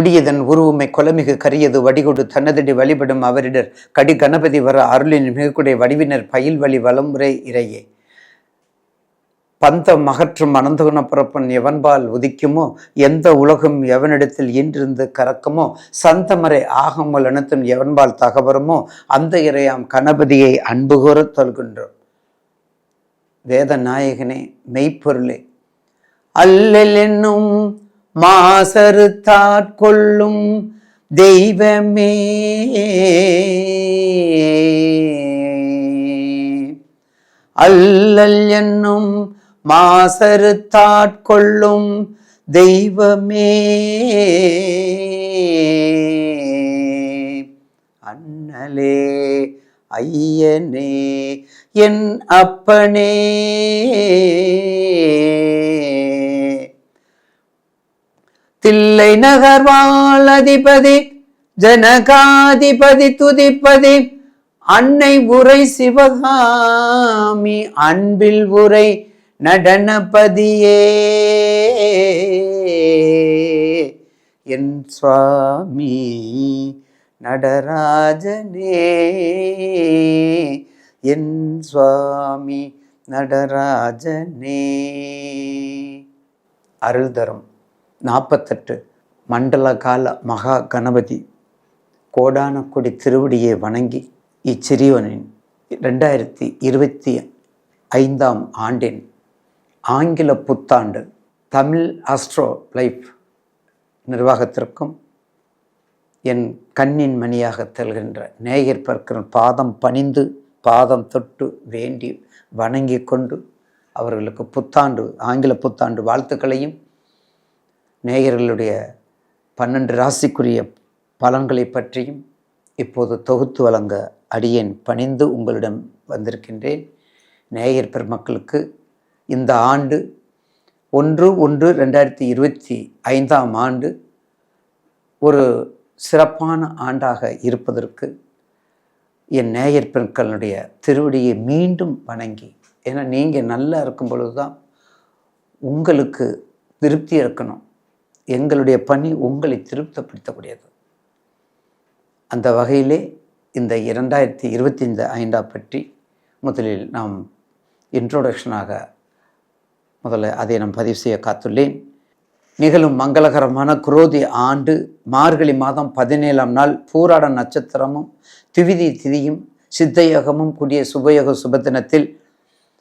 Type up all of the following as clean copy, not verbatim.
குடியதன் உருவுமை கொலமிகு கரியது வடிகொடு தன்னதடி வழிபடும் அவரிடர் கடி கணபதி வர அருளின் மிகக்குடைய வடிவினர் பயில் வழி வளமுறை இறையே. பந்த மகற்றும் அனந்தகுண புறப்பன் எவன்பால் உதிக்குமோ, எந்த உலகம் எவனிடத்தில் ஈன்றிருந்து கறக்குமோ, சந்தமறை ஆகமல் அனைத்தும் எவன்பால் தகவருமோ, அந்த இறையாம் கணபதியை அன்புகூர தொல்கின்றோம். வேத நாயகனே, மெய்ப்பொருளே, அல்லல் என்னும் மாசறு தாட்கொள்ளும் தெய்வமே, அல்லல் என்னும் மாசறு தாட்கொள்ளும் தெய்வமே, அண்ணலே ஐயனே என் அப்பனே, தில்லை நகர்வாழ் அதிபதி ஜனகாதிபதி துதிப்பதி அன்னை உரை சிவகாமி அன்பில் உரை நடனபதியே, என் சுவாமி நடராஜனே, என் சுவாமி நடராஜனே. அருள் தரும் 48 மண்டல கால மகா கணபதி கோடான கொடி திருவடியை வணங்கி இச்சிறியவனின் 2025 ஆண்டின் ஆங்கில புத்தாண்டு தமிழ் ஆஸ்ட்ரோ லைஃப் நிர்வாகத்திற்கும் என் கண்ணின் மணியாக தெல்கின்ற நேயர் பற்கிற பாதம் பணிந்து பாதம் தொட்டு வேண்டி வணங்கி கொண்டு அவர்களுக்கு புத்தாண்டு ஆங்கில புத்தாண்டு வாழ்த்துக்களையும் நேயர்களுடைய 12 ராசிக்குரிய பலன்களை பற்றியும் இப்போது தொகுத்து வழங்க அடியேன் பணிந்து உங்களிடம் வந்திருக்கின்றேன். நேயர் பெருமக்களுக்கு இந்த ஆண்டு 1/1/2025 ஆண்டு ஒரு சிறப்பான ஆண்டாக இருப்பதற்கு என் நேயர் பெருக்களுடைய திருவடியை மீண்டும் வணங்கி, ஏன்னா நீங்கள் நல்லா இருக்கும் பொழுது தான் உங்களுக்கு திருப்தி இருக்கணும். எங்களுடைய பணி உங்களை திருப்திப்படுத்தக்கூடியது. அந்த வகையிலே இந்த 2025 பற்றி முதலில் நாம் இன்ட்ரோடக்ஷனாக முதல்ல அதை நாம் பதிவு செய்ய காத்துள்ளேன். நிகழும் மங்களகரமான குரோதி ஆண்டு மார்கழி மாதம் 17ஆம் நாள் பூராட நட்சத்திரமும் திவிதி திதியும் சித்தயோகமும் கூடிய சுபயோக சுபதினத்தில்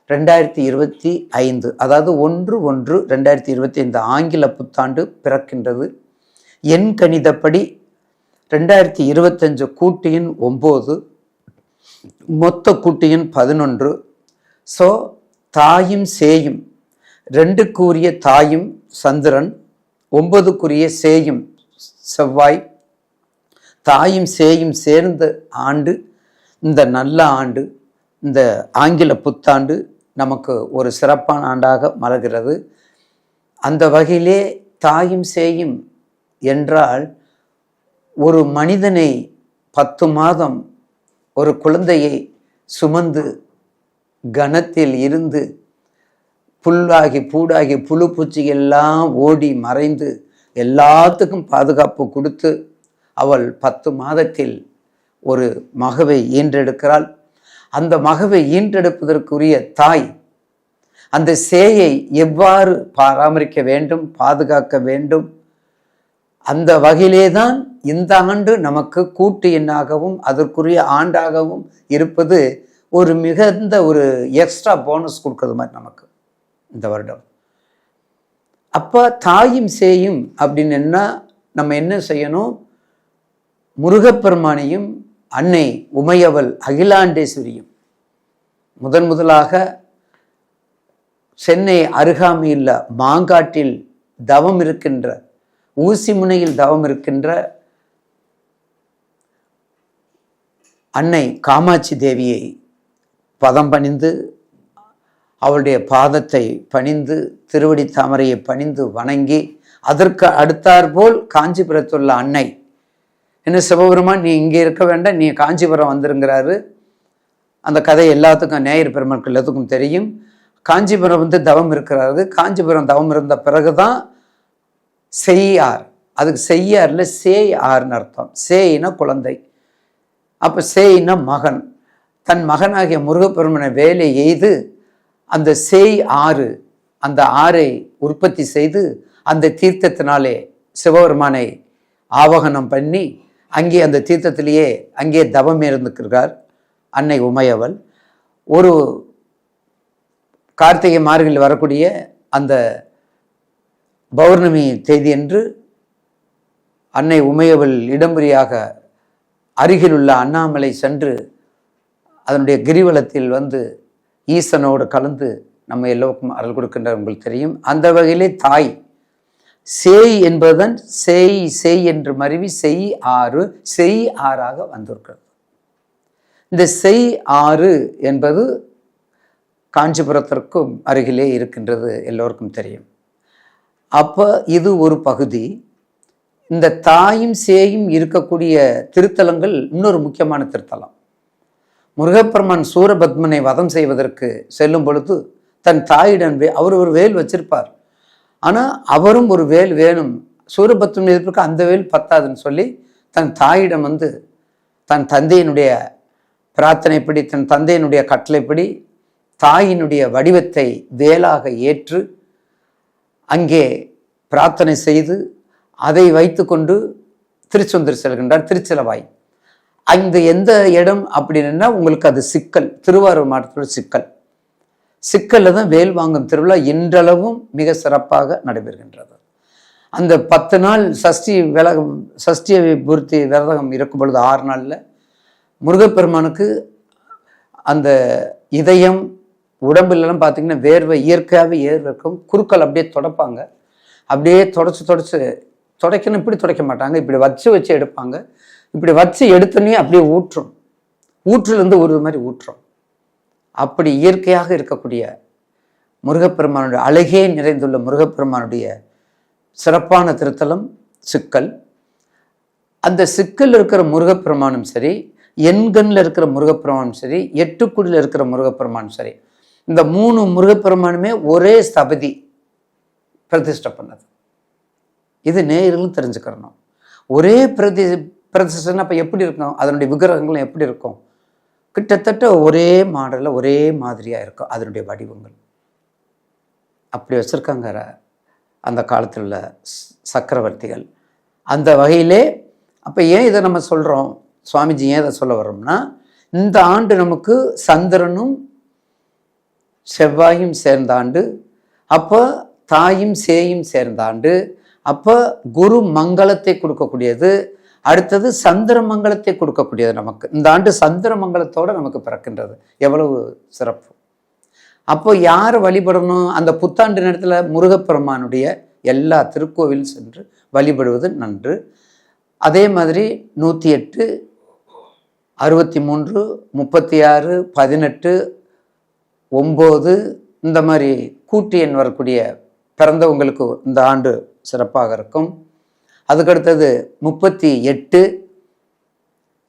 2025 அதாவது 1/1/2025 ஆங்கில புத்தாண்டு பிறக்கின்றது. எண் கணிதப்படி 2025 கூட்டு எண் 9, மொத்த கூட்டு எண் 11. ஸோ தாயும் சேயும் 2க்குரிய தாயும் சந்திரன், 9க்குரிய சேயும் செவ்வாய், தாயும் சேயும் சேர்ந்த ஆண்டு இந்த நல்ல ஆண்டு, இந்த ஆங்கில புத்தாண்டு நமக்கு ஒரு சிறப்பான ஆண்டாக மலர்கிறது. அந்த வகையிலே தாயும் சேயும் என்றால் ஒரு மனிதனை 10 மாதம் ஒரு குழந்தையை சுமந்து கணத்தில் இருந்து புல்லாகி பூடாகி புழு பூச்சி எல்லாம் ஓடி மறைந்து எல்லாத்துக்கும் பாதுகாப்பு கொடுத்து அவள் 10 மாதத்தில் ஒரு மகவை ஈன்றெடுக்கிறாள். அந்த மகவை ஈன்றெடுப்பதற்குரிய தாய் அந்த சேயை எவ்வாறு பராமரிக்க வேண்டும், பாதுகாக்க வேண்டும், அந்த வகையிலே தான் இந்த ஆண்டு நமக்கு கூட்டு எண்ணாகவும் அதற்குரிய ஆண்டாகவும் இருப்பது ஒரு மிகுந்த ஒரு எக்ஸ்ட்ரா போனஸ் கொடுக்கறது மாதிரி நமக்கு இந்த வருடம். அப்போ தாயும் சேயும் அப்படின்னா நம்ம என்ன செய்யணும்? முருகப்பெருமானையும் அன்னை உமையவள் அகிலாண்டேஸ்வரியும் முதலாக சென்னை அருகாமையில் மாங்காட்டில் தவம் இருக்கின்ற, ஊசி முனையில் தவம் இருக்கின்ற அன்னை காமாட்சி தேவியை பதம் பணிந்து அவளுடைய பாதத்தை பணிந்து திருவடி தாமரையை பணிந்து வணங்கி, அதற்கு அடுத்தாற்போல் காஞ்சிபுரத்துள்ள அன்னை என்ன சிவபெருமான் நீ இங்கே இருக்க வேண்டாம், நீ காஞ்சிபுரம் வந்துருங்கிறாரு. அந்த கதை எல்லாத்துக்கும் நேயர் பெருமக்கள் எல்லாத்துக்கும் தெரியும். காஞ்சிபுரம் தவம் இருக்கிறாரு. காஞ்சிபுரம் தவம் இருந்த பிறகுதான் செய்யார், அதுக்கு செய்யார்ல சேய் ஆறுன்னு அர்த்தம். சேயினா குழந்தை, அப்போ சேயினா மகன். தன் மகனாகிய முருகப்பெருமனை வேலை எய்து அந்த சேய் ஆறு, அந்த ஆறை உற்பத்தி செய்து அந்த தீர்த்தத்தினாலே சிவபெருமானை ஆவகனம் பண்ணி அங்கே அந்த தீர்த்தத்திலேயே அங்கே தவம் இருந்துக்கிறார் அன்னை உமையவள். ஒரு கார்த்திகை மார்கழியில் வரக்கூடிய அந்த பௌர்ணமி தேதி என்று அன்னை உமையவள் இடம்புரியாக அருகில் உள்ள அண்ணாமலை சென்று அதனுடைய கிரிவலத்தில் வந்து ஈசனோடு கலந்து நம்ம எல்லோருக்கும் அருள் கொடுக்கின்ற உங்களுக்கு தெரியும். அந்த வகையிலே தாய் சேய் என்பதன் சேய் சேய் என்று மருவி செய் ஆறு, செய் ஆறாக வந்திருக்கிறது. இந்த செய் ஆறு என்பது காஞ்சிபுரத்திற்கும் அருகிலே இருக்கின்றது, எல்லோருக்கும் தெரியும். அப்போ இது ஒரு பகுதி. இந்த தாயும் சேயும் இருக்கக்கூடிய திருத்தலங்கள் இன்னொரு முக்கியமான திருத்தலம். முருகப்பெருமான் சூரபத்மனை வதம் செய்வதற்கு செல்லும் பொழுது தன் தாயிடம் அவர் ஒரு வேல் வச்சிருப்பார். ஆனால் அவரும் ஒரு வேல் வேணும், சூரபத்மன் எதிர்ப்புக்கு அந்த வேல் பத்தாதுன்னு சொல்லி தன் தாயிடம் வந்து தன் தந்தையினுடைய பிரார்த்தனைப்படி, தன் தந்தையினுடைய கட்டளைப்படி தாயினுடைய வடிவத்தை வேலாக ஏற்று அங்கே பிரார்த்தனை செய்து அதை வைத்து கொண்டு திருச்செந்தூர் செல்கின்றார். திருச்சிலவாய் அந்த எந்த இடம் அப்படின்னா உங்களுக்கு அது சிக்கல், திருவாரூர் மாவட்டத்தோட சிக்கல். சிக்கல்ல தான் வேல் வாங்கும் திருவிழா இன்றளவும் மிக சிறப்பாக நடைபெறுகின்றது. அந்த 10 நாள் சஷ்டி பூர்த்தி விரதம் இருக்கும் பொழுது 6 நாளில் முருகப்பெருமானுக்கு அந்த இதயம் உடம்புலாம் பார்த்தீங்கன்னா வேர்வை இயற்கையாகவே ஏர்வக்கும். குறுக்கள் அப்படியே தொடப்பாங்க, அப்படியே துடைக்கணும். இப்படி துடைக்க மாட்டாங்க, இப்படி வச்சு எடுப்பாங்க. இப்படி வச்சு எடுத்தோன்னே அப்படியே ஊற்றும், ஊற்றிலிருந்து ஒரு மாதிரி ஊற்றும். அப்படி இயற்கையாக இருக்கக்கூடிய முருகப்பெருமானுடைய அழகே நிறைந்துள்ள முருகப்பெருமானுடைய சிறப்பான திருத்தலம் சிக்கல். அந்த சிக்கல் இருக்கிற முருகப்பெருமானும் சரி, எண்கண்ணில் இருக்கிற முருகப்பெருமானும் சரி, எட்டுக்குடியில் இருக்கிற முருகப்பெருமானும் சரி, இந்த 3 முருகப்பெருமானுமே ஒரே ஸ்தபதி பிரதிஷ்டை பண்ணது. இது நேயர்களும் தெரிஞ்சுக்கிறணும். ஒரே பிரதிஷ்டைன்னா அப்போ எப்படி இருக்கும், அதனுடைய விக்கிரகங்களும் எப்படி இருக்கும், கிட்டத்தட்ட ஒரே மாடலில் ஒரே மாதிரியாக இருக்கும் அதனுடைய வடிவங்கள். அப்படி வச்சுருக்காங்க அந்த காலத்தில் உள்ள சக்கரவர்த்திகள். அந்த வகையிலே அப்போ ஏன் இதை நம்ம சொல்கிறோம், சுவாமிஜி ஏன் இதை சொல்ல வர்றோம்னா, இந்த ஆண்டு நமக்கு சந்திரனும் செவ்வாயும் சேர்ந்த ஆண்டு, அப்போ தாயும் சேயும் சேர்ந்த ஆண்டு, அப்போ குரு மங்களத்தை கொடுக்கக்கூடியது, அடுத்தது சந்திர மங்களத்தை கொடுக்கக்கூடியது. நமக்கு இந்த ஆண்டு சந்திர மங்களத்தோடு நமக்கு பிறக்கின்றது. எவ்வளவு சிறப்பு! அப்போ யார் வழிபடணும், அந்த புத்தாண்டு நேரத்தில் முருகப்பெருமானுடைய எல்லா திருக்கோவில் சென்று வழிபடுவது நன்று. அதே மாதிரி 108, 63, 36, 18, 9 இந்த மாதிரி கூட்டு எண் வரக்கூடிய பிறந்தவங்களுக்கு இந்த ஆண்டு சிறப்பாக இருக்கும். அதுக்கடுத்தது 38,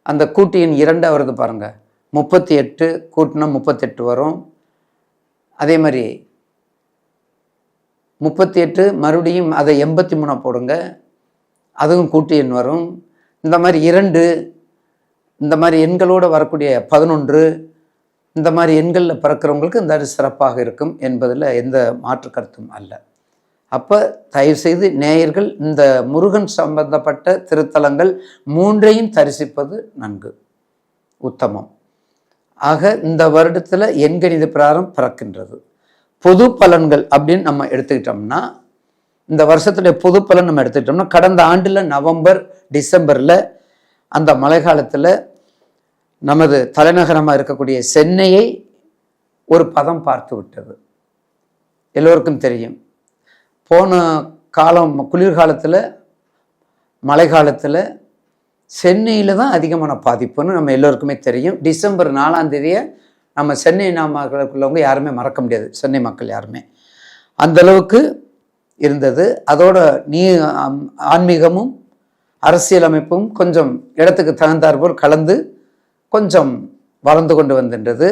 அந்த கூட்டு எண் 2 வருது பாருங்க, 38 கூட்டினா 38 வரும். அதே மாதிரி 38 மறுபடியும் அதை 83 போடுங்க, அதுவும் கூட்டு எண் வரும். இந்த மாதிரி 2 இந்த மாதிரி எண்களோடு வரக்கூடிய 11 இந்த மாதிரி எண்களில் பிறக்கிறவங்களுக்கு இந்த சிறப்பாக இருக்கும் என்பதில் எந்த மாற்று கருத்தும் அல்ல. அப்போ தயவுசெய்து நேயர்கள் இந்த முருகன் சம்பந்தப்பட்ட திருத்தலங்கள் 3ஐயும் தரிசிப்பது நன்கு உத்தமம். ஆக இந்த வருடத்தில் எண்கணித பிரகாரம் பிறக்கின்றது. பொது பலன்கள் அப்படின்னு நம்ம எடுத்துக்கிட்டோம்னா, இந்த வருஷத்துடைய பொது பலன் நம்ம எடுத்துக்கிட்டோம்னா, கடந்த ஆண்டில் நவம்பர் டிசம்பரில் அந்த மழை காலத்தில் நமது தலைநகரமாக இருக்கக்கூடிய சென்னையை ஒரு பதம் பார்த்து விட்டது. எல்லோருக்கும் தெரியும். போன காலம் குளிர்காலத்தில் மழை காலத்தில் சென்னையில் தான் அதிகமான பாதிப்புன்னு நம்ம எல்லோருக்குமே தெரியும். டிசம்பர் 4ஆம் தேதியை நம்ம சென்னை நாமக்குள்ளவங்க யாருமே மறக்க முடியாது, சென்னை மக்கள் யாருமே. அந்தளவுக்கு இருந்தது. அதோட ஆன்மீகமும் அரசியலமைப்பும் கொஞ்சம் இடத்துக்கு தகுந்தாற்போல் கலந்து கொஞ்சம் வளர்ந்து கொண்டு வந்தின்றது.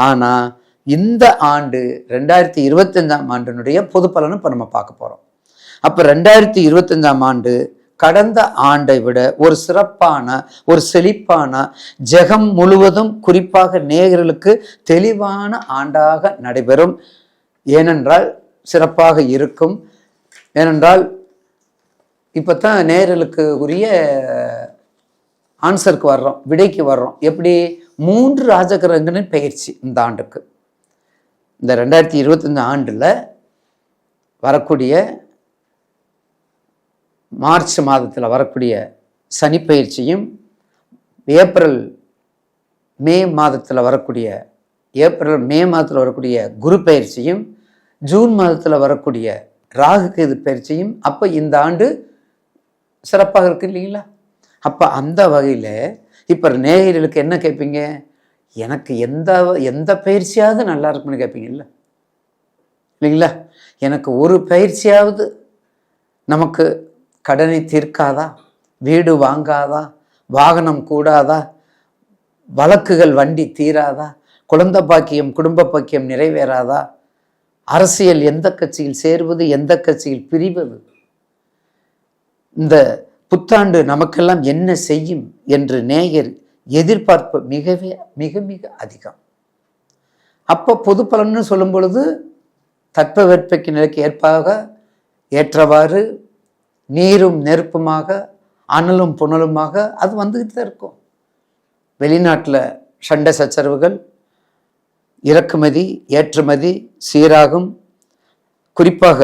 ஆனால் இந்த ஆண்டு 2025ஆம் ஆண்டினுடைய பொது பலனை இப்போ நம்ம பார்க்க போகிறோம். அப்போ 2025ஆம் ஆண்டு கடந்த ஆண்டை விட ஒரு சிறப்பான, ஒரு செழிப்பான, ஜெகம் முழுவதும் குறிப்பாக நேயர்களுக்கு தெளிவான ஆண்டாக நடைபெறும். ஏனென்றால் சிறப்பாக இருக்கும். ஏனென்றால் இப்போத்தான் நேயர்களுக்கு உரிய ஆன்சருக்கு வர்றோம், விடைக்கு வர்றோம். எப்படி? 3 ராஜகிரகங்களின் பயிற்சி இந்த ஆண்டுக்கு, இந்த 2025 ஆண்டில் வரக்கூடிய மார்ச் மாதத்தில் வரக்கூடிய சனி பயிற்சியும், ஏப்ரல் மே மாதத்தில் வரக்கூடிய குரு பயிற்சியும், ஜூன் மாதத்தில் வரக்கூடிய ராகு கேது பயிற்சியும். அப்போ இந்த ஆண்டு சிறப்பாக இருக்கு இல்லைங்களா? அப்போ அந்த வகையில் இப்போ நேயர்களுக்கு என்ன கேட்பீங்க? எனக்கு எந்த பயிற்சியாவது நல்லா இருக்குன்னு கேட்பீங்க இல்லைங்களா? எனக்கு ஒரு பயிற்சியாவது நமக்கு கடனை தீர்க்காதா, வீடு வாங்காதா, வாகனம் கூடாதா, வழக்குகள் வண்டி தீராதா, குழந்தை பாக்கியம் குடும்ப பாக்கியம் நிறைவேறாதா, அரசியல் எந்த கட்சியில் சேர்வது, எந்த கட்சியில் பிரிவது, இந்த புத்தாண்டு நமக்கெல்லாம் என்ன செய்யும் என்று நேயர் எதிர்பார்ப்பு மிக மிக அதிகம். அப்போ பொது பலன்னு சொல்லும் பொழுது தட்பவெட்பக்கு நிலைக்கு ஏற்றவாறு நீரும் நெருப்புமாக, அனலும் புனலுமாக அது வந்துக்கிட்டு தான் இருக்கும். வெளிநாட்டில் சண்டை சச்சரவுகள், இறக்குமதி ஏற்றுமதி சீராகும். குறிப்பாக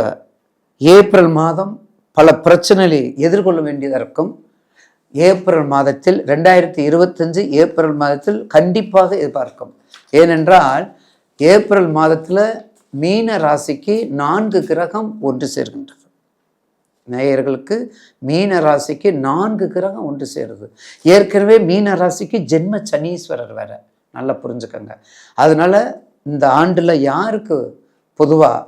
ஏப்ரல் மாதம் பல பிரச்சனைகளை எதிர்கொள்ள வேண்டியதாக இருக்கும். ஏப்ரல் மாதத்தில் 2025 ஏப்ரல் மாதத்தில் கண்டிப்பாக எதிர்பார்க்கும். ஏனென்றால் ஏப்ரல் மாதத்தில் மீன ராசிக்கு 4 கிரகம் ஒன்று சேர்கின்றது. நேயர்களுக்கு மீன ராசிக்கு 4 கிரகம் ஒன்று சேருது. ஏற்கனவே மீன ராசிக்கு ஜென்ம சனீஸ்வரர் வேற, நல்லா புரிஞ்சுக்கங்க. அதனால இந்த ஆண்டில் யாருக்கு பொதுவாக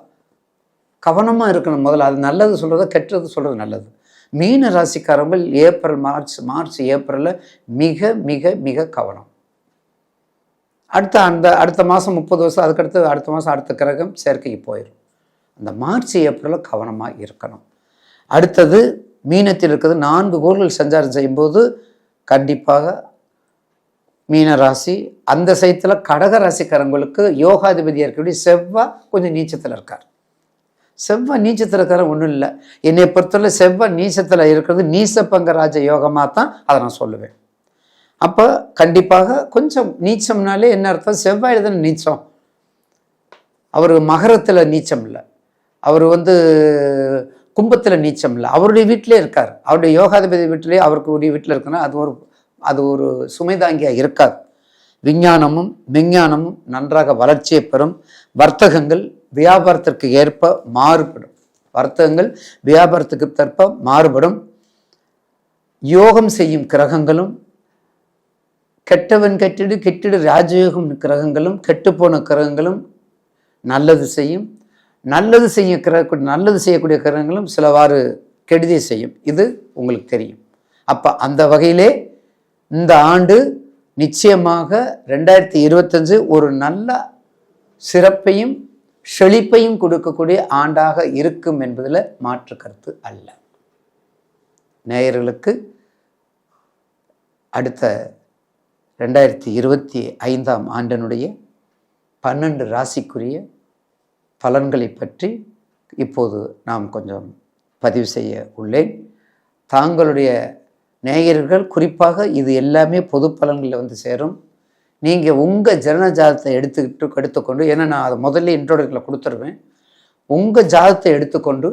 கவனமாக இருக்கணும்? முதல்ல அது நல்லது சொல்கிறத, கெட்டது சொல்கிறது நல்லது. மீன ராசிக்காரங்கள் ஏப்ரல் மார்ச் ஏப்ரலில் மிக மிக மிக கவனம். அடுத்த மாதம் 30 வருஷம், அதுக்கடுத்து அடுத்த மாதம் அடுத்த கிரகம் சேர்க்கைக்கு போயிடும். அந்த மார்ச் ஏப்ரலில் கவனமாக இருக்கணும். அடுத்தது மீனத்தில் இருக்கிறது 4 கோள்கள் சஞ்சாரம் செய்யும்போது கண்டிப்பாக மீன ராசி, அந்த சைத்தில் கடக ராசிக்காரங்களுக்கு யோகாதிபதியாக இருக்கக்கூடிய செவ்வாய் கொஞ்சம் நீச்சத்தில் இருக்கார். செவ்வாய் நீச்சத்தில் இருக்கிற ஒன்றும் இல்லை. என்னை பொறுத்தவரை செவ்வாய் நீச்சத்தில் இருக்கிறது நீசப்பங்கராஜ யோகமாக தான் அதை நான் சொல்லுவேன். அப்போ கண்டிப்பாக கொஞ்சம் நீச்சம்னாலே என்ன அர்த்தம்? செவ்வாயில் தானே நீச்சம். அவர் மகரத்தில் நீச்சம் இல்லை, அவர் கும்பத்தில் நீச்சம் இல்லை, அவருடைய வீட்டிலே இருக்கார். அவருடைய யோகாதிபதி வீட்டிலே அவருக்கு உரிய வீட்டில் இருக்குன்னா அது ஒரு சுமைதாங்கியாக இருக்காது. விஞ்ஞானமும் விஞ்ஞானமும் நன்றாக வளர்ச்சியை பெறும். வர்த்தகங்கள் வியாபாரத்திற்கு ஏற்ப மாறுபடும். யோகம் செய்யும் கிரகங்களும், கெட்டவன் கெட்டிடு ராஜயோகம் கிரகங்களும், கெட்டுப்போன கிரகங்களும் நல்லது செய்யும். நல்லது செய்யக்கூடிய கிரகங்களும் சிலவாறு கெடுதி செய்யும். இது உங்களுக்கு தெரியும். அப்போ அந்த வகையிலே இந்த ஆண்டு நிச்சயமாக 2025 ஒரு நல்ல சிறப்பையும் செழிப்பையும் கொடுக்கக்கூடிய ஆண்டாக இருக்கும் என்பதில் மாற்று கருத்து அல்ல. நேயர்களுக்கு அடுத்த 2025 ஆண்டினுடைய 12 ராசிக்குரிய பலன்களை பற்றி இப்போது நாம் கொஞ்சம் பதிவு செய்ய உள்ளேன். தாங்களுடைய நேயர்கள் குறிப்பாக இது எல்லாமே பொது பலன்களில் சேரும். நீங்கள் உங்கள் ஜனன ஜாதகத்தை எடுத்துக்கொண்டு, ஏன்னா நான் அதை முதல்ல இன்ட்ரோடக்ஷனில் கொடுத்துருவேன். உங்கள் ஜாதகத்தை எடுத்துக்கொண்டு,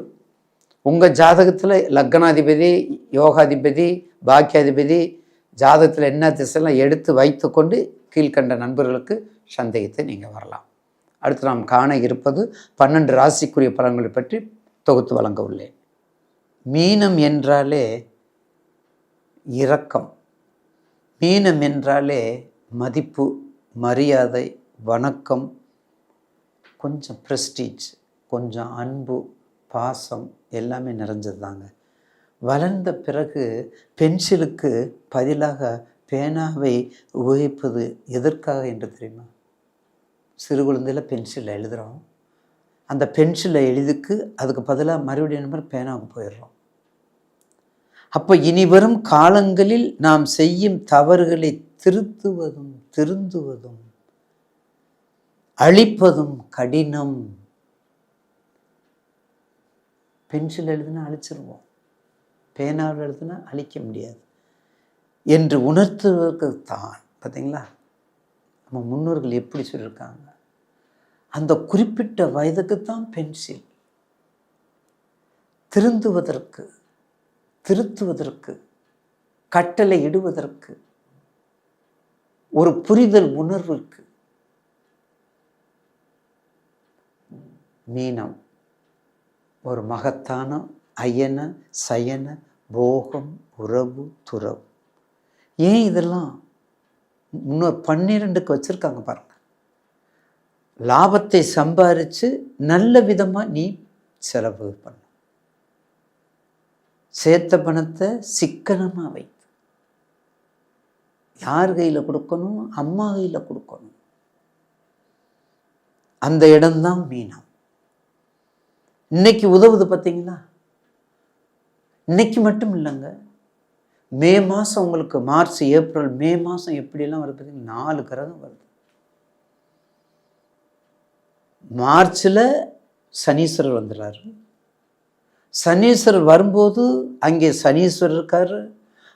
உங்கள் ஜாதகத்தில் லக்னாதிபதி, யோகாதிபதி, பாக்கியாதிபதி ஜாதகத்தில் என்ன திசையெல்லாம் எடுத்து வைத்துக்கொண்டு கீழ்கண்ட நண்பர்களுக்கு சந்தேகத்தை நீங்கள் வரலாம். அடுத்து நாம் காண இருப்பது 12 ராசிக்குரிய பலன்களை பற்றி தொகுத்து வழங்க உள்ளேன். மீனம் என்றாலே இரக்கம், மீனம் என்றாலே மதிப்பு, மரியாதை, வணக்கம், கொஞ்சம் ப்ரெஸ்டீஜ், கொஞ்சம் அன்பு, பாசம் எல்லாமே நிறைஞ்சது தாங்க. வளர்ந்த பிறகு பென்சிலுக்கு பதிலாக பேனாவை உபயோகிப்பது எதற்காக என்று தெரியுமா? சிறு குழந்தையில் பென்சிலில் எழுதுகிறோம், அந்த பென்சிலில் எழுதுக்கு அதுக்கு பதிலாக மறுபடியும் பேனாவுக்கு போயிடுறோம். அப்ப இனி வரும் காலங்களில் நாம் செய்யும் தவறுகளை திருந்துவதும் அழிப்பதும் கடினம். பென்சில் எழுதுனா அழிச்சிருவோம், பேனாவில் எழுதுனா அழிக்க முடியாது என்று உணர்த்துவதற்கு தான். பார்த்தீங்களா, நம்ம முன்னோர்கள் எப்படி சொல்லியிருக்காங்க. அந்த குறிப்பிட்ட வயதுக்குத்தான் பென்சில். திருத்துவதற்கு, கட்டளை இடுவதற்கு, ஒரு புரிதல் உணர்விற்கு. மீனம் ஒரு மகத்தான அயன சயன போகம் உறவு துறவு. ஏன் இதெல்லாம் 12க்கு வச்சிருக்காங்க பாருங்க. லாபத்தை சம்பாரிச்சு நல்ல விதமா நீ செலவு பண்ண, சேர்த்த பணத்தை சிக்கனமா வைத்து, யார் கையில கொடுக்கணும்? அம்மா கையில கொடுக்கணும். அந்த இடம்தான் மீனம். இன்னைக்கு உதவுது பார்த்தீங்களா? இன்னைக்கு மட்டும் இல்லைங்க, மே மாதம் உங்களுக்கு மார்ச் ஏப்ரல் மே மாதம் எப்படியெல்லாம் வருது பார்த்தீங்கன்னா 4 கிரகம் வருது. மார்ச்சில் சனீஸ்வரர் வந்துடுறாரு. சனீஸ்வரர் வரும்போது அங்கே சனீஸ்வரர் இருக்காரு,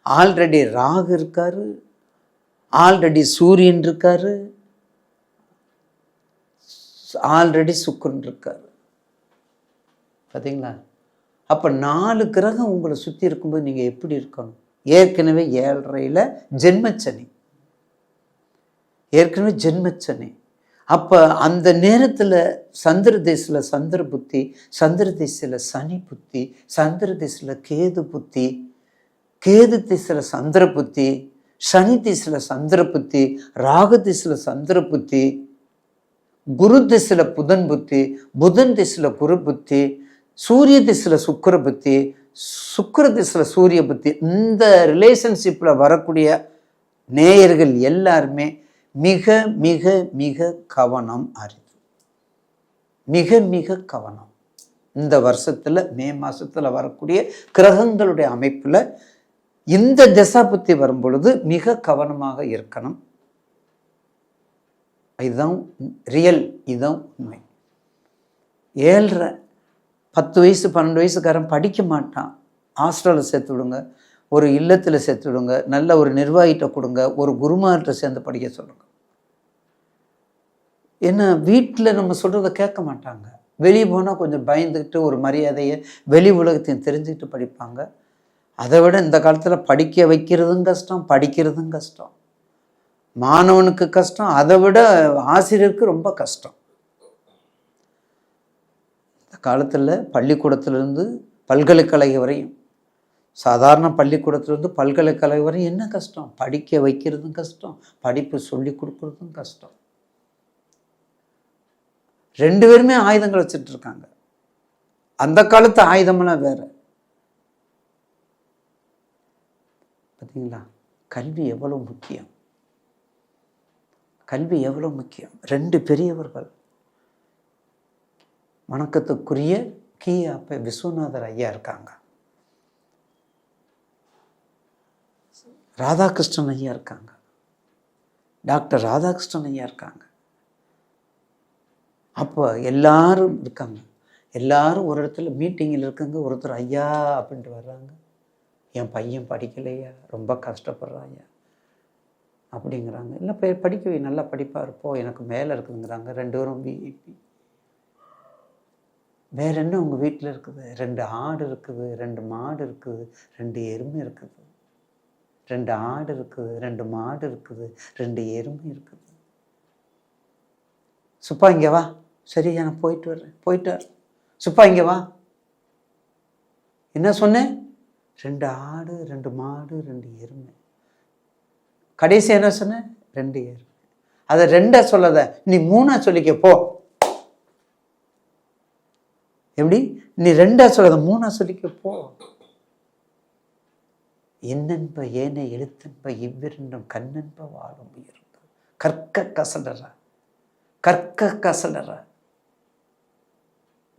ஆல்ரெடி ராகு இருக்காரு, ஆல்ரெடி சூரியன் இருக்காரு, ஆல்ரெடி சுக்கிரன் இருக்காரு. பார்த்தீங்களா? அப்போ 4 கிரகம் உங்களை சுற்றி இருக்கும்போது நீங்கள் எப்படி இருக்கணும்? ஏற்கனவே 7.5 ஜென்மச்சனி. அப்போ அந்த நேரத்தில் சந்திர திசையில் சந்திர புத்தி, சந்திர திசையில் சனி புத்தி, சந்திர திசையில் கேது புத்தி, கேது திசையில் சந்திர புத்தி, சனி திசையில் சந்திர புத்தி, ராகு திசையில் சந்திர புத்தி, குரு திசையில் புதன் புத்தி, புதன் திசையில் குரு புத்தி, சூரிய திசையில் சுக்கிர புத்தி, சுக்கிர திசையில் சூரிய புத்தி. இந்த ரிலேஷன்ஷிப்பில் வரக்கூடிய நேயர்கள் எல்லாருமே மிக மிக மிக கவனம் அரிது. மிக மிக கவனம். இந்த வருஷத்தில் மே மாதத்தில் வரக்கூடிய கிரகங்களுடைய அமைப்பில் இந்த திசா புத்தி வரும் பொழுது மிக கவனமாக இருக்கணும். இதுதான் ரியல், இதுதான் உண்மை. 7.5 10 வயசு 12 வயசுக்காரன் படிக்க மாட்டான். ஹாஸ்டலில் சேர்த்து விடுங்க, ஒரு இல்லத்தில் சேர்த்து விடுங்க, நல்ல ஒரு நிர்வாகிட்ட கொடுங்க, ஒரு குருமார்கிட்ட சேர்ந்து படிக்க சொல்லுங்க. ஏன்னா வீட்டில் நம்ம சொல்கிறத கேட்க மாட்டாங்க. வெளியே போனால் கொஞ்சம் பயந்துக்கிட்டு ஒரு மரியாதையை வெளி உலகத்தையும் தெரிஞ்சுக்கிட்டு படிப்பாங்க. அதை விட இந்த காலத்தில் படிக்க வைக்கிறதும் கஷ்டம், படிக்கிறதும் கஷ்டம். மாணவனுக்கு கஷ்டம், அதை விட ஆசிரியருக்கு ரொம்ப கஷ்டம். இந்த காலத்தில் பள்ளிக்கூடத்திலிருந்து பல்கலைக்கழகம் வரையும், சாதாரண பள்ளிக்கூடத்திலிருந்து பல்கலைக்கழகம் வரையும் என்ன கஷ்டம்? படிக்க வைக்கிறதும் கஷ்டம், படிப்பு சொல்லி கொடுக்குறதும் கஷ்டம். 2 பேருமே ஆயுதங்கள் வச்சுட்டு இருக்காங்க. அந்த காலத்து ஆயுதமெல்லாம் வேற. பார்த்தீங்களா? கல்வி எவ்வளவு முக்கியம், கல்வி எவ்வளவு முக்கியம். 2 பெரியவர்கள், வணக்கத்துக்குரிய கி.அப்ப விஸ்வநாதர் ஐயா இருக்காங்க, ராதாகிருஷ்ணன் ஐயா இருக்காங்க, டாக்டர் ராதாகிருஷ்ணன் ஐயா இருக்காங்க. அப்போ எல்லாரும் இருக்காங்க. எல்லாரும் ஒரு இடத்துல மீட்டிங்கில் இருக்காங்க. ஒருத்தர் ஐயா அப்படின்ட்டு வர்றாங்க, என் பையன் படிக்கலையா, ரொம்ப கஷ்டப்படுறாயா அப்படிங்கிறாங்க. இல்லை படிக்கவே நல்லா படிப்பாக இருப்போம், எனக்கு மேலே இருக்குதுங்கிறாங்க. 2 பேரும் பிஇபி. வேற என்ன உங்கள் வீட்டில் இருக்குது? 2 ஆடு இருக்குது, 2 மாடு இருக்குது, 2 எருமை இருக்குது. 2 ஆடு இருக்குது, 2 மாடு இருக்குது, 2 எருமை இருக்குது. சுப்பா இங்கே வா. சரி, நான் போயிட்டு வர்றேன். சுப்பா இங்கே வா. என்ன சொன்னேன்? 2 ஆடு, 2 மாடு, 2 எருமை. கடைசி என்ன சொன்னேன்? 2 எருமை. அதை 2 சொல்லாத, நீ 3 சொல்லிக்க போ. எப்படி? நீ 2 சொல்லாத, 3 சொல்லிக்க போ. என்னென்ப ஏனை எழுத்தென்ப இவ்விரண்டும் கண்ணென்ப வாழும் உயிர். கற்க கசடற.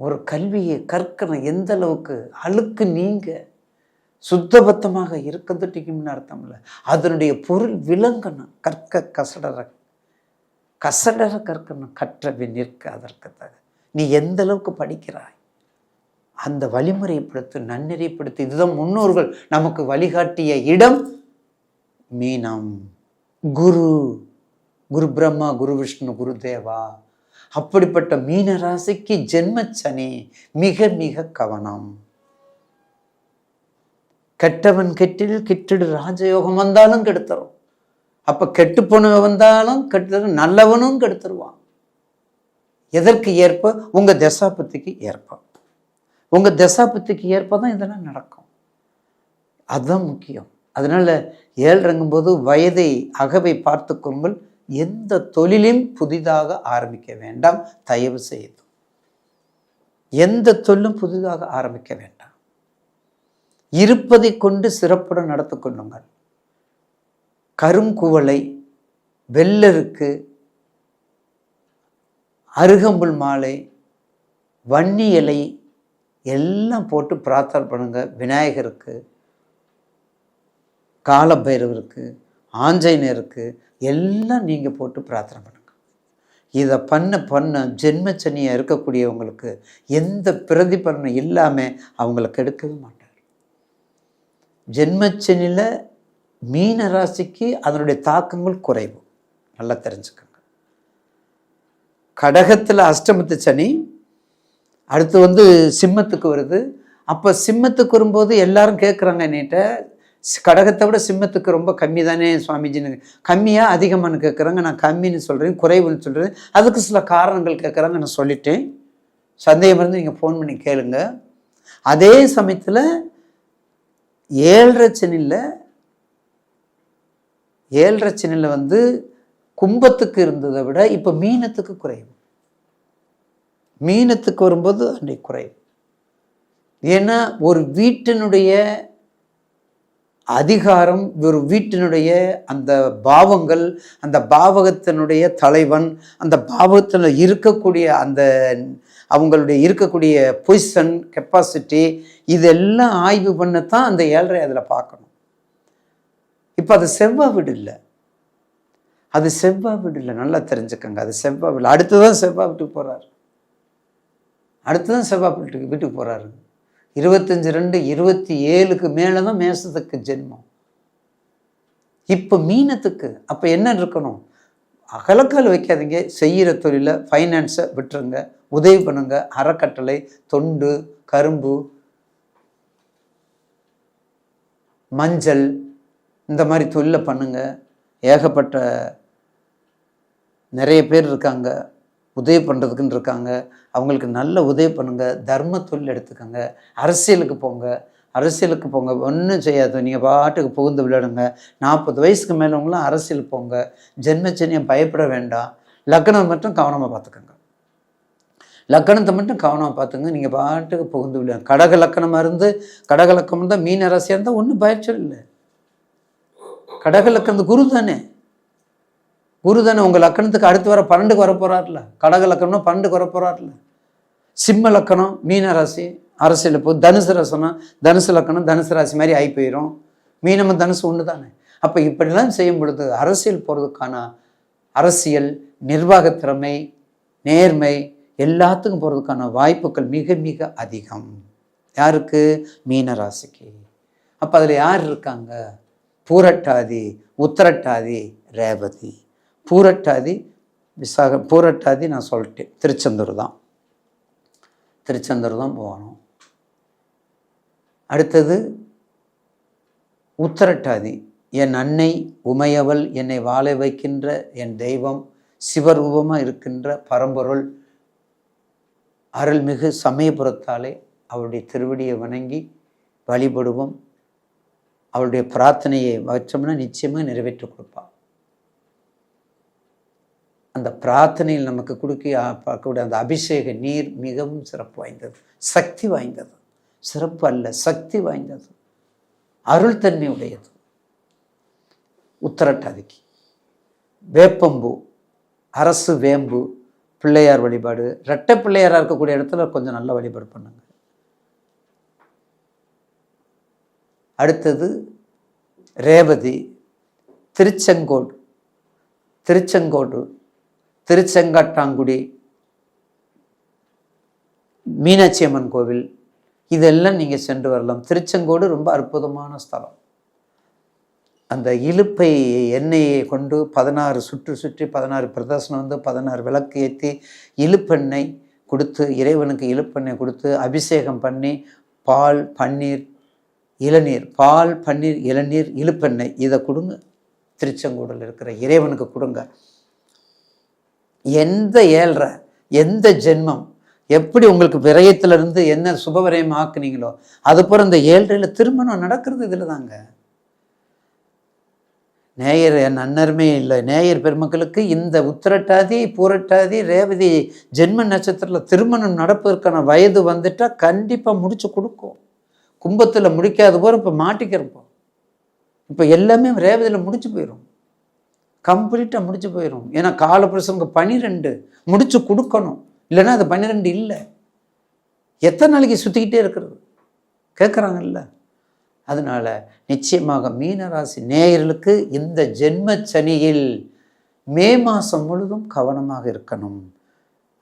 ஒரு கல்வியை கற்கணும். எந்த அளவுக்கு? அழுக்கு நீங்க, சுத்தபத்தமாக இருக்கிறதுன்னு அர்த்தம் இல்லை. அதனுடைய பொருள் விளங்கணும். கற்க கசடர கற்கணும். கற்றபின் நிற்க அதற்கு தக. நீ எந்த அளவுக்கு படிக்கிறாய் அந்த வழிமுறைப்படுத்து, நன்னெறிப்படுத்து. இதுதான் முன்னோர்கள் நமக்கு வழிகாட்டிய இடம். மீனம் குரு, குரு பிரம்மா, குரு விஷ்ணு, குரு தேவா. அப்படிப்பட்ட மீன ராசிக்கு ஜென்மச்சனி மிக மிக கவனம். கெட்டவன் கெட்டில் கிட்டிடு ராஜயோகம் வந்தாலும் கெடுத்துரும். அப்ப கெட்டு போனவன் வந்தாலும் கெட்டு, நல்லவனும் கெடுத்துருவான். எதற்கு ஏற்ப? உங்க தசாபத்திக்கு ஏற்ப. உங்க தசாபத்திக்கு ஏற்பதான் இதெல்லாம் நடக்கும். அதுதான் முக்கியம். அதனால ஏழ்றங்கும் போது வயதை அகவை பார்த்து கொள்ளுங்கள். எந்த தொழிலையும் புதிதாக ஆரம்பிக்க வேண்டாம் தயவு செய்து. எந்த தொழிலும் புதிதாக ஆரம்பிக்க வேண்டாம். இருப்பதை கொண்டு சிறப்புடன் நடத்தி கொள்ளுங்கள். கருங்குவளை, வெள்ளருக்கு, அருகம்புல் மாலை, வன்னி இலை எல்லாம் போட்டு பிரார்த்தனை பண்ணுங்க. விநாயகருக்கு, காலபைரவருக்கு, ஆஞ்சநேயருக்கு எல்லாம் நீங்கள் போட்டு பிரார்த்தனை பண்ணுங்க. இதை பண்ண ஜென்மச்சனியாக இருக்கக்கூடியவங்களுக்கு எந்த பிரதிபலனும் இல்லாமல் அவங்களை கெடுக்கவே மாட்டார். ஜென்மச்சனியில் மீன ராசிக்கு அதனுடைய தாக்கங்கள் குறைவு. நல்லா தெரிஞ்சுக்கோங்க. கடகத்தில் அஷ்டமத்து சனி, அடுத்து சிம்மத்துக்கு வருது. அப்போ சிம்மத்துக்கு வரும்போது எல்லாரும் கேட்குறாங்க என்கிட்ட, கடகத்தை விட சிம்மத்துக்கு ரொம்ப கம்மி தானே சுவாமிஜின்னு. கம்மியாக அதிகமானு கேட்குறாங்க. நான் கம்மின்னு சொல்கிறேன், குறைவுன்னு சொல்கிறேன். அதுக்கு சில காரணங்கள் கேட்குறாங்க. நான் சொல்லிட்டேன். சந்தேகம் இருந்து நீங்கள் ஃபோன் பண்ணி கேளுங்க. அதே சமயத்தில் ஏழரை சனியில் கும்பத்துக்கு இருந்ததை விட இப்போ மீனத்துக்கு குறையும். மீனத்துக்கு வரும்போது அன்றைக்கு குறையும். ஏன்னா ஒரு வீட்டினுடைய அதிகாரம், ஒரு வீட்டினுடைய அந்த பாவங்கள், அந்த பாவகத்தினுடைய தலைவன், அந்த பாவத்தில் இருக்கக்கூடிய அந்த அவங்களுடைய இருக்கக்கூடிய பொசிஷன், கெப்பாசிட்டி, இதெல்லாம் ஆய்வு பண்ணத்தான் அந்த ஏழரை அதில் பார்க்கணும். இப்போ அது செவ்வாய் வீடு இல்லை. அது செவ்வாய் வீடு இல்லை. நல்லா தெரிஞ்சுக்கோங்க. அது செவ்வாய் வீடு. அடுத்துதான் செவ்வாய் வீட்டுக்கு போகிறாரு. அடுத்துதான் செவ்வாய் வீட்டுக்கு போகிறாரு. 25/2/27 மேலே தான் மேசத்துக்கு ஜென்மம். இப்போ மீனத்துக்கு அப்போ என்ன இருக்கணும்? அகலக்கால் வைக்காதீங்க. செய்கிற தொழிலை, ஃபைனான்ஸை விட்டுருங்க. உதவி பண்ணுங்க. அறக்கட்டளை, தொண்டு, கரும்பு, மஞ்சள், இந்த மாதிரி தொழிலை பண்ணுங்க. ஏகப்பட்ட நிறைய பேர் இருக்காங்க உதவி பண்ணுறதுக்குன்னு இருக்காங்க. அவங்களுக்கு நல்ல உதவி பண்ணுங்க. தர்ம தொழில் எடுத்துக்கோங்க. அரசியலுக்கு போங்க. ஒன்றும் செய்யாது. நீங்கள் பாட்டுக்கு புகுந்து விளையாடுங்க. 40 வயசுக்கு மேலவங்களாம் அரசியல் போங்க. ஜென்மச்சனியை பயப்பட வேண்டாம். லக்னம் மட்டும் கவனமாக பார்த்துக்கோங்க. லக்கணத்தை மட்டும் கவனமாக பார்த்துங்க. நீங்கள் பாட்டுக்கு புகுந்து விளையாடுங்க. கடக லக்கணம் தான் மீன ராசியாக இருந்தால் ஒன்றும் பயச்சல் இல்லை. கடக லக்கணத்து குரு தானே. உங்கள் லக்கணத்துக்கு அடுத்து வர 12க்கு வர போகிறார்ல. கடக லக்கணம்னா 12க்கு வர போகிறார்ல. சிம்ம லக்கணம் மீன ராசி அரசியல் போ. தனுசு லக்கணம் தனுசு ராசி மாதிரி ஆகி போயிடும். மீனமும் தனுசு ஒன்று தானே. அப்போ இப்படிலாம் செய்யும் பொழுது அரசியல் போகிறதுக்கான அரசியல், நிர்வாகத்திறமை, நேர்மை எல்லாத்துக்கும் போகிறதுக்கான வாய்ப்புகள் மிக மிக அதிகம். யாருக்கு? மீன ராசிக்கு. அப்போ அதில் யார் இருக்காங்க? பூரட்டாதி, உத்திரட்டாதி, ரேவதி. பூரட்டாதி, விசாகம். பூரட்டாதி நான் சொல்லிட்டேன், திருச்செந்தூர் தான் போகணும். அடுத்தது உத்திரட்டாதி. என் அன்னை உமையவள் என்னை வாழ வைக்கின்ற என் தெய்வம், சிவரூபமாக இருக்கின்ற பரம்பொருள், அருள்மிகு சமயபுரத்தாலே அவருடைய திருவடியை வணங்கி வழிபடுவோம். அவருடைய பிரார்த்தனையை வச்சோம்னா நிச்சயமாக நிறைவேற்றி கொடுப்பாள். அந்த பிரார்த்தனையில் நமக்கு பார்க்கக்கூடிய அந்த அபிஷேக நீர் மிகவும் சிறப்பு வாய்ந்தது, சக்தி வாய்ந்தது. சிறப்பு அல்ல, சக்தி வாய்ந்தது, அருள் தன்மை உடையது. உத்திரட்டாதிக்கு வேப்பம்பூ, அரசு வேம்பு, பிள்ளையார் வழிபாடு. இரட்டை பிள்ளையாராக இருக்கக்கூடிய இடத்துல கொஞ்சம் நல்ல வழிபாடு பண்ணுங்க. அடுத்தது ரேவதி, திருச்செங்கோடு, திருச்செங்காட்டாங்குடி, மீனாட்சி அம்மன் கோவில், இதெல்லாம் நீங்கள் சென்று வரலாம். திருச்செங்கோடு ரொம்ப அற்புதமான ஸ்தலம். அந்த இலுப்பை எண்ணெயை கொண்டு 16 சுற்றி 16 பிரதர்சனம் 16 விளக்கு ஏற்றி இலுப்பெண்ணெய் கொடுத்து, இறைவனுக்கு இலுப்பெண்ணெய் கொடுத்து அபிஷேகம் பண்ணி, பால் பன்னீர் இளநீர் இலுப்பெண்ணெய் இதை கொடுங்க. திருச்செங்கோடில் இருக்கிற இறைவனுக்கு கொடுங்க. எந்த ஏழ்ரை, எந்த ஜென்மம் எப்படி உங்களுக்கு விரயத்திலிருந்து என்ன சுபவிரயம் ஆக்குனீங்களோ அதுபோல் இந்த ஏழ்றையில் திருமணம் நடக்கிறது இதில் தாங்க. நேயர் என் அன்னருமே இல்லை. நேயர் பெருமக்களுக்கு இந்த உத்திரட்டாதி, பூரட்டாதி, ரேவதி ஜென்ம நட்சத்திரத்தில் திருமணம் நடப்பதற்கான வயது வந்துட்டால் கண்டிப்பாக முடிச்சு கொடுக்கும். கும்பத்தில் முடிக்காத போகிற இப்போ மாட்டிக்கிறப்போம். இப்போ எல்லாமே ரேவதியில் முடிச்சு போயிடும், கம்ப்ளீட்டாக முடிச்சு போயிடும். ஏன்னா காலபுருஷனுக்கு 12 முடிச்சு கொடுக்கணும், இல்லைன்னா அது 12 இல்லை. எத்தனை நாளைக்கு சுற்றிக்கிட்டே இருக்கிறது கேட்குறாங்கல்ல. அதனால் நிச்சயமாக மீனராசி நேயர்களுக்கு இந்த ஜென்ம சனியில் மே மாதம் முழுதும் கவனமாக இருக்கணும்.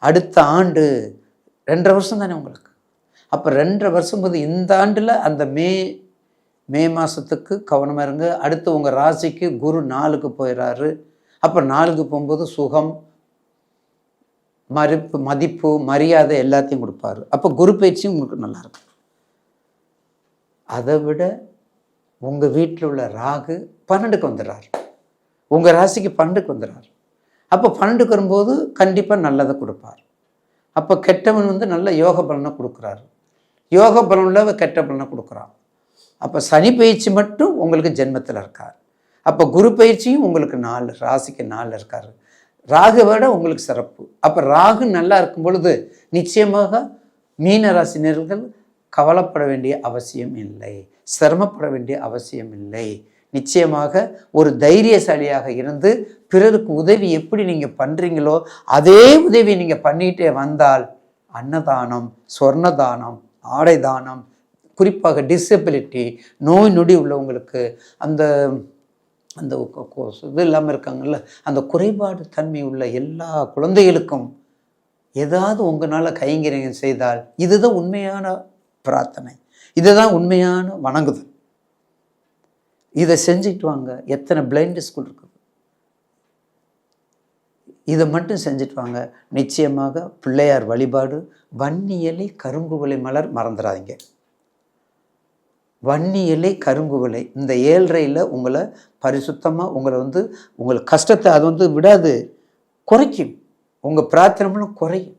அடுத்த ஆண்டு 2.5 வருஷம் தானே உங்களுக்கு. அப்போ 2.5 வருஷம் போது இந்த ஆண்டில் அந்த மே மாதத்துக்கு கவனமாக இருங்க. அடுத்து உங்கள் ராசிக்கு குரு 4க்கு போயிடுறாரு. அப்போ 4க்கு போகும்போது சுகம், மதிப்பு, மரியாதை எல்லாத்தையும் கொடுப்பாரு. அப்போ குரு பயிற்சியும் உங்களுக்கு நல்லாயிருக்கும். அதை விட உங்கள் வீட்டில் உள்ள ராகு 12க்கு வந்துடுறார், உங்கள் ராசிக்கு 12க்கு வந்துடுறார். அப்போ 12க்கு வரும்போது கண்டிப்பாக நல்லதை கொடுப்பார். அப்போ கெட்டவன் நல்ல யோக பலனை கொடுக்குறாரு, யோக பலனில் கெட்ட பலனை கொடுக்குறான். அப்போ சனி பயிற்சி மட்டும் உங்களுக்கு ஜென்மத்தில் இருக்கார். அப்போ குரு பயிற்சியும் உங்களுக்கு 4 ராசிக்கு 4 இருக்கார். ராகு விட உங்களுக்கு சிறப்பு. அப்போ ராகு நல்லா இருக்கும் பொழுது நிச்சயமாக மீன ராசினியர்கள் கவலைப்பட வேண்டிய அவசியம் இல்லை, சிரமப்பட வேண்டிய அவசியம் இல்லை. நிச்சயமாக ஒரு தைரியசாலியாக இருந்து பிறருக்கு உதவி எப்படி நீங்கள் பண்ணுறீங்களோ அதே உதவி நீங்கள் பண்ணிகிட்டே வந்தால் அன்னதானம், சொர்ணதானம், ஆடை தானம், குறிப்பாக டிசபிலிட்டி, நோய் நொடி உள்ளவங்களுக்கு, அந்த அந்த இது இல்லாமல் இருக்காங்கல்ல, அந்த குறைபாடு தன்மை உள்ள எல்லா குழந்தைகளுக்கும் ஏதாவது உங்களால் கைங்கரியம் செய்தால் இதுதான் உண்மையான பிரார்த்தனை, இதுதான் உண்மையான வணங்குதல். இதை செஞ்சுட்டு வாங்க. எத்தனை பிளைண்ட் ஸ்கூல் இருக்குது, இதை மட்டும் செஞ்சுட்டு வாங்க. நிச்சயமாக பிள்ளையார் வழிபாடு, வன்னி இலை கரும்பு விலை மலர் மறந்துடாதீங்க. வன்னி இலை கரும்பு விலை இந்த 7.5 உங்களை பரிசுத்தமாக உங்களை உங்களுக்கு கஷ்டத்தை அது விடாது, குறைக்கும். உங்கள் பிரார்த்தனை குறையும்.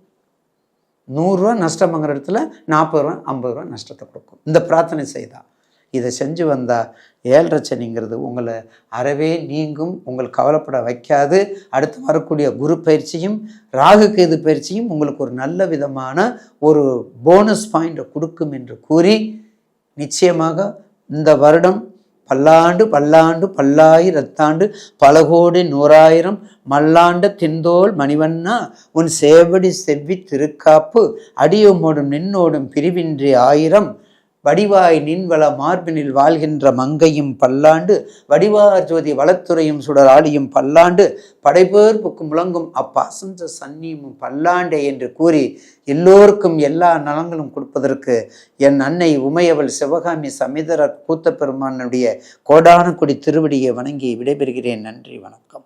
100 ரூபா நஷ்டம் வாங்குற இடத்துல 40 ரூபா 50 ரூபா நஷ்டத்தை கொடுக்கும் இந்த பிரார்த்தனை செய்தால். இதை செஞ்சு வந்தால் 7.5 சனிங்கிறது உங்களை அறவே நீங்கும், உங்களுக்கு கவலைப்பட வைக்காது. அடுத்து வரக்கூடிய குரு பயிற்சியும் ராகு கேது பயிற்சியும் உங்களுக்கு ஒரு நல்ல விதமான ஒரு போனஸ் பாயிண்டை கொடுக்கும் என்று கூறி, நிச்சயமாக இந்த வருடம் பல்லாண்டு பல்லாண்டு பல்லாயிரத்தாண்டு பல கோடி 100,000 மல்லாண்ட திந்தோல் மணிவண்ணா உன் சேவடி செவ்வி திருக்காப்பு அடியோமோடும் நின்னோடும் பிரிவின்றி 1000 வடிவாய் நின்வள மார்பினில் வாழ்கின்ற மங்கையும் பல்லாண்டு வடிவார் ஜோதி வளத்துறையும் சுடர் ஆடியும் பல்லாண்டு படைபேர் புக்கும் முழங்கும் அப்பாசந்த சன்னியும் பல்லாண்டே என்று கூறி எல்லோருக்கும் எல்லா நலங்களும் கொடுப்பதற்கு என் அன்னை உமையவள் சிவகாமி சமேதர கூத்த பெருமானுடைய கோடான கொடி திருவடியை வணங்கி விடைபெறுகிறேன். நன்றி, வணக்கம்.